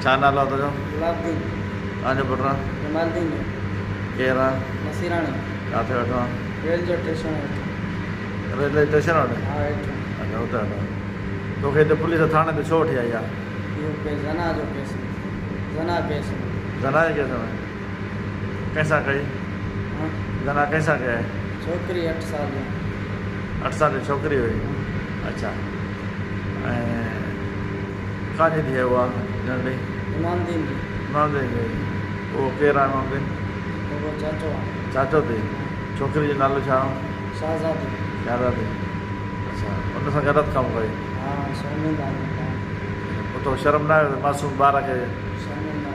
छा नालो आहे तुंहिंजो? गुलाबदीन तव्हांजो पुटु? जमालदीन केरु आहे? नसीराणी किथे वेठो आहे? रेल जो स्टेशन है। रेलवे स्टेशन वटि? हाँ हेठि अच्छा हुते वेठो आहे। तोखे हिते पुलिस थाणे ते छो वठी आई आहे? इहो केस जना जो केस जना केस जना जे केस में कंहिंसां कई? हाँ जना कंहिंसां कया? छोकिरी 8 साल जी 8 साल जी छोकिरी हुई। अच्छा ऐं काॾे थी आहे उहा नंढी? इमामदीन जी इमामदीन जी। उहो केरु आहे इमामदीन? वो चाचो आहे। चाचो थी? छोकिरी जो नालो छा? शाहज़ादी। शाहज़ादी। अच्छा उन सां ग़लति कमु कई? हाँ शर्मिंदा पोइ तो शर्म न आयो मासूम ॿार खे? शर्मिंदा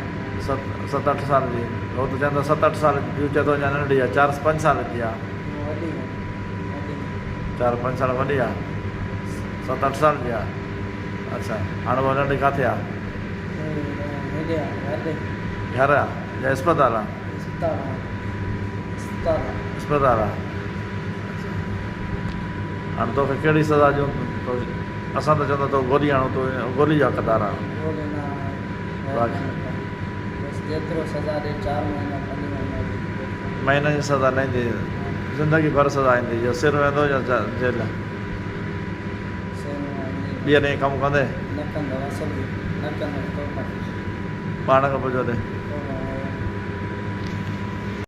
7-8 साल जी हो त चवंदो 7-8 साल जी चए थो अञा नंढी आहे 4-5 साल जी आहे। वॾी 4-5 साल वॾी आहे 7-8 साल जी आहे। अच्छा हाणे उहा नंढी किथे आहे? हेॾे आहे हेॾे घर आहे या अस्पताल आहे? अस्पताल आहे अस्पताल आहे। अस्पताल आहे। हाणे तोखे कहिड़ी सज़ा ॾियूं? तो असां त चवंदा तो गोली आणो तो गोली जा हक़दार आहे। गोली न बाक़ी बस जेतिरो सज़ा ॾे 4 महीना 5 महीना महीने जी सज़ा न ईंदी ज़िंदगी भर सज़ा ईंदी या सिर वेंदो या जेल? ॿीहर ईअं कमु कंदे न कंदो असुल न कंदो पाण खां पुछो ते